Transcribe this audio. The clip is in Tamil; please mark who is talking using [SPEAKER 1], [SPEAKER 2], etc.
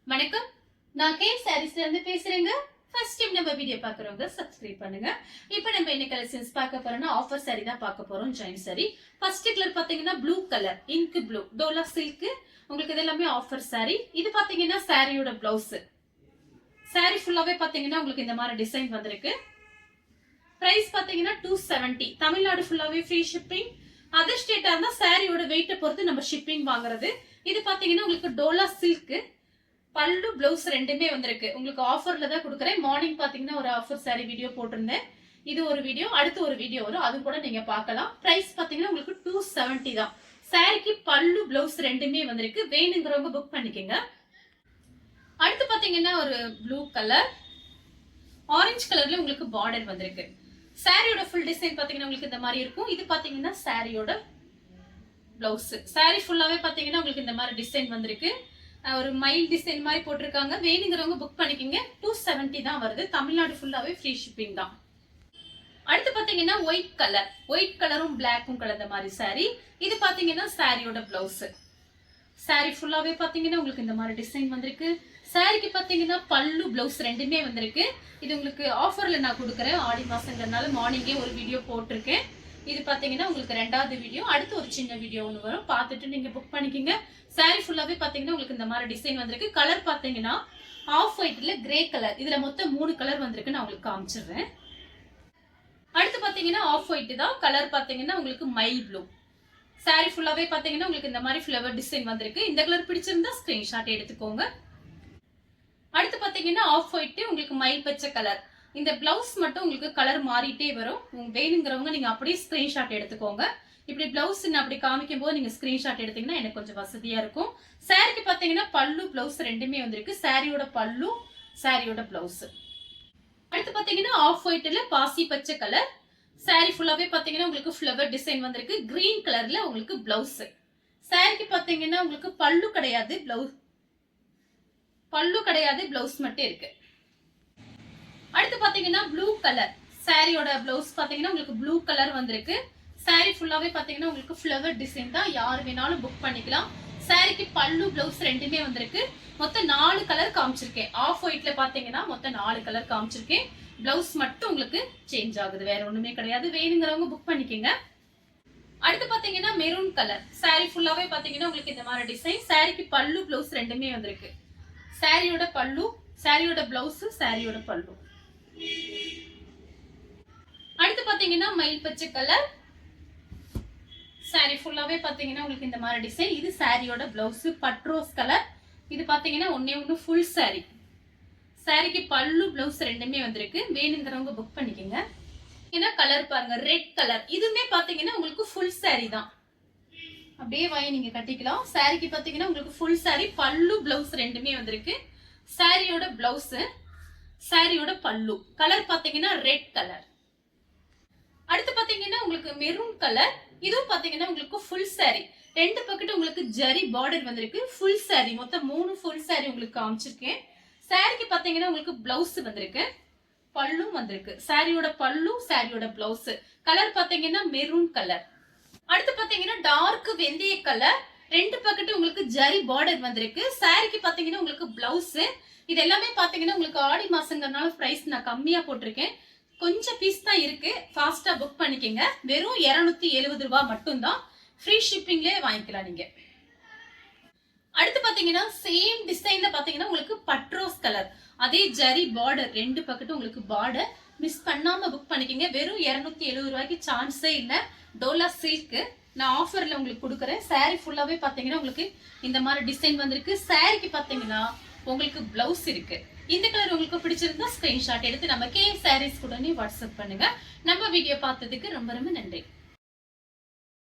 [SPEAKER 1] வணக்கம், நான் கே சாரீஸ்ல இருந்து பேசுறேங்க. ஃபர்ஸ்ட் டைம் நம்ம வீடியோ பாக்குறவங்க சப்ஸ்கிரைப் பண்ணுங்க. இப்போ நம்ம என்ன கலெக்ஷன்ஸ் பார்க்க போறோம்னா ஆஃபர் சாரி தான் பார்க்க போறோம். ஜாயின் சாரி ஃபர்ஸ்ட் கலர் பாத்தீங்கன்னா blue colour, ink blue, Dola silk. உங்களுக்கு இது எல்லாமே ஆஃபர் சாரி. இது பாத்தீங்கன்னா சாரியோட பிளவுஸ். சாரி ஃபுல்லாவே பாத்தீங்கன்னா உங்களுக்கு இந்த மாதிரி டிசைன் வந்திருக்கு. பிரைஸ் பாத்தீங்கன்னா 270. தமிழ்நாடு ஃபுல்லாவே ஃப்ரீ ஷிப்பிங். அதர் ஸ்டேட்டா இருந்தா சாரியோட வெயிட்டை பொறுத்து நம்ம ஷிப்பிங் வாங்குறது. இது பாத்தீங்கன்னா உங்களுக்கு டோலா சில்க். பல்லு பிளவுஸ் ரெண்டுமே வந்திருக்கு. உங்களுக்கு ஆஃபர்ல தான் கொடுக்குறேன். மார்னிங் பாத்தீங்கன்னா ஒரு ஆஃபர் சாரி வீடியோ போட்டிருந்தேன். இது ஒரு வீடியோ, அடுத்து ஒரு வீடியோ வரும், அது கூட நீங்க பார்க்கலாம். பிரைஸ் பாத்தீங்கன்னா உங்களுக்கு 270 தான். சாரிக்கு பல்லு பிளவுஸ் ரெண்டுமே வந்திருக்கு. வேணுங்கிறவங்க புக் பண்ணிக்கோங்க. அடுத்து பாத்தீங்கன்னா ஒரு ப்ளூ கலர், ஆரஞ்சு கலர்ல உங்களுக்கு பார்டர் வந்திருக்கு. சாரியோட ஃபுல் டிசைன் பாத்தீங்கன்னா உங்களுக்கு இந்த மாதிரி இருக்கும். இது பாத்தீங்கன்னா சாரியோட பிளவுஸ். சாரி ஃபுல்லாவே பாத்தீங்கன்னா உங்களுக்கு இந்த மாதிரி டிசைன் வந்திருக்கு. ஒரு மைல் டிசைன் மாதிரி போட்டிருக்காங்க. வேணுங்கிறவங்க புக் பண்ணிக்கோங்க. 270 தான் வருது. தமிழ்நாடு ஃபுல்லாவே ஃப்ரீ ஷிப்பிங் தான். அடுத்து பாத்தீங்கன்னா ஒயிட் கலர், ஒயிட் கலரும் பிளாக்கும் கலந்த மாதிரி சாரி. இது பாத்தீங்கன்னா சாரியோட பிளவுஸ். சாரி ஃபுல்லாவே பாத்தீங்கன்னா உங்களுக்கு இந்த மாதிரி டிசைன் வந்திருக்கு. சாரிக்கு பாத்தீங்கன்னா பல்லு பிளவுஸ் ரெண்டுமே வந்திருக்கு. இது உங்களுக்கு ஆஃபர்ல நான் கொடுக்குறேன். ஆடி மாசங்கிறதுனால மார்னிங்கே ஒரு வீடியோ போட்டிருக்கேன். இது பாத்தீங்கன்னா உங்களுக்கு ரெண்டாவது வீடியோ. அடுத்து ஒரு சின்ன வீடியோ ஒன்று வரும், பார்த்துட்டு நீங்க புக் பண்ணிக்கோங்க. சாரி ஃபுல்லாவே பாத்தீங்கன்னா உங்களுக்கு இந்த மாதிரி டிசைன் வந்திருக்கு. கலர் பாத்தீங்கன்னா ஆஃப் ஒயிட்ல கிரே கலர். இதுல மொத்தம் 3 கலர் வந்திருக்கு. நான் உங்களுக்கு காமிச்சிடுறேன். அடுத்து பாத்தீங்கன்னா ஆஃப் ஒயிட் தான். கலர் பாத்தீங்கன்னா உங்களுக்கு மைல் ப்ளூ. சாரி ஃபுல்லாவே பாத்தீங்கன்னா உங்களுக்கு இந்த மாதிரி ஃபிளவர் டிசைன் வந்திருக்கு. இந்த கலர் பிடிச்சிருந்தா ஸ்கிரீன்ஷாட் எடுத்துக்கோங்க. அடுத்து பாத்தீங்கன்னா ஆஃப் ஒயிட் உங்களுக்கு மயில் பச்சை கலர். இந்த பிளவுஸ் மட்டும் உங்களுக்கு கலர் மாறிட்டே வரும். வேணுங்கிறவங்க நீங்க அப்படியே ஸ்கிரீன்ஷாட் எடுத்துக்கோங்க. இப்படி பிளவுஸ் நான் அப்படி காமிக்கும் போது நீங்க ஸ்கிரீன்ஷாட் எடுத்தீங்கன்னா எனக்கு கொஞ்சம் வசதியா இருக்கும். சாரிக்கு பாத்தீங்கன்னா பல்லு பிளவுஸ் ரெண்டுமே வந்திருக்கு. சாரியோட பல்லு, சாரியோட பிளவுஸ். அடுத்து பாத்தீங்கன்னா ஆஃப் ஒயிட்ல பாசி பச்சை கலர். சாரி ஃபுல்லாவே பாத்தீங்கன்னா உங்களுக்கு ஃபிளவர் டிசைன் வந்திருக்கு. கிரீன் கலர்ல உங்களுக்கு பிளவுஸ். சாரிக்கு பாத்தீங்கன்னா உங்களுக்கு பல்லு கிடையாது, பிளவுஸ் மட்டும் இருக்கு. அடுத்து பாத்தீங்கன்னா ப்ளூ கலர். சாரியோட பிளவுஸ் பாத்தீங்கன்னா உங்களுக்கு ப்ளூ கலர் வந்திருக்கு. சாரி ஃபுல்லாவே பாத்தீங்கன்னா உங்களுக்கு ஃபிளவர் டிசைன் தான். யார் வேணாலும் புக் பண்ணிக்கலாம். சாரிக்கு பல்லு பிளவுஸ் ரெண்டுமே வந்திருக்கு. மொத்தம் 4 கலர் காமிச்சிருக்கேன். ஆஃப் ஒயிட்ல பாத்தீங்கன்னா மொத்தம் 4 கலர் காமிச்சிருக்கேன். பிளவுஸ் மட்டும் உங்களுக்கு சேஞ்ச் ஆகுது, வேற ஒண்ணுமே கிடையாது. வேணுங்கிறவங்க புக் பண்ணிக்கோங்க. அடுத்து பாத்தீங்கன்னா மெரூன் கலர். சாரி ஃபுல்லாவே பாத்தீங்கன்னா உங்களுக்கு இந்த மாதிரி டிசைன். சாரிக்கு பல்லு பிளவுஸ் ரெண்டுமே வந்திருக்கு. சாரியோட பல்லு, சாரியோட பிளவுஸ், சாரியோட பல்லு. அடுத்து பாத்தீங்கன்னா மயில் பச்சை கலர். சாரி ஃபுல்லாவே பாத்தீங்கன்னா உங்களுக்கு இந்த மாதிரி டிசைன். இது சாரியோட பிளவுஸ், பட்ரோஸ் கலர். இது பாத்தீங்கன்னா ஒண்ணு ஃபுல் சாரி. சாரிக்கு பல்லு பிளவுஸ் ரெண்டுமே வந்திருக்கு. வேணுங்கிறவங்க புக் பண்ணிக்கோங்க. ஏன்னா கலர் பாருங்க, ரெட் கலர். இதுமே பாத்தீங்கன்னா உங்களுக்கு ஃபுல் சாரி தான். அப்படியே வாங்கி நீங்க கட்டிக்கலாம். சாரிக்கு பாத்தீங்கன்னா உங்களுக்கு ஃபுல் சாரி, பல்லு பிளவுஸ் ரெண்டுமே வந்திருக்கு. சாரியோட பிளவுஸ், சாரியோட பல்லு. கலர் பாத்தீங்கன்னா ரெட் கலர். அடுத்து பாத்தீங்கன்னா உங்களுக்கு மெரூன் கலர். இதுவும் பாத்தீங்கன்னா உங்களுக்கு ஃபுல் சாரி. ரெண்டு பக்கெட் உங்களுக்கு ஜரி பார்டர் வந்திருக்கு. ஃபுல் சாரி, மொத்தம் 3 ஃபுல் சாரி உங்களுக்கு காமிச்சிருக்கேன். சாரிக்கு பாத்தீங்கன்னா உங்களுக்கு பிளவுஸ் வந்திருக்கு, பல்லும் வந்திருக்கு. சாரியோட பல்லு, சாரியோட பிளவுஸ். கலர் பாத்தீங்கன்னா மெரூன் கலர். அடுத்து பாத்தீங்கன்னா டார்க் வெந்தய கலர். ரெண்டு பக்கெட் உங்களுக்கு ஜரி பார்டர் வந்திருக்கு. சாரிக்கு பாத்தீங்கன்னா உங்களுக்கு பிளவுஸ். இது எல்லாமே பாத்தீங்கன்னா உங்களுக்கு ஆடி மாசங்கிறதுனால பிரைஸ் நான் கம்மியா போட்டிருக்கேன். கொஞ்சம் பீஸ் தான் இருக்கு. ஃபாஸ்டா புக் பண்ணிக்கங்க. வெறும் 270 ரூபாய் மட்டும் தான். ஃப்ரீ ஷிப்பிங்லயே வாங்கிக்கலாம் நீங்க. அடுத்து பாத்தீங்கன்னா சேம் டிசைன்ல பாத்தீங்கன்னா உங்களுக்கு பட்ரோஸ் கலர். அதே ஜரி பார்டர், ரெண்டு பக்கெட்டும் உங்களுக்கு பார்டர். மிஸ் பண்ணாம புக் பண்ணிக்கங்க. வெறும் 270 ரூபாய்க்கு சான்ஸே இல்ல. டோலா சில்க் நான் ஆஃபர்ல உங்களுக்கு கொடுக்குறேன். சாரி ஃபுல்லாவே பாத்தீங்கன்னா உங்களுக்கு இந்த மாதிரி டிசைன் வந்திருக்கு. சாரிக்கு பாத்தீங்கன்னா உங்களுக்கு பிளவுஸ் இருக்கு. இந்த கலர் உங்களுக்கு பிடிச்சிருந்தா ஸ்கிரீன்ஷாட் எடுத்து நம்ம கே சாரீஸ் கூட வாட்ஸ்அப் பண்ணுங்க. நம்ம வீடியோ பார்த்ததுக்கு ரொம்ப ரொம்ப நன்றி.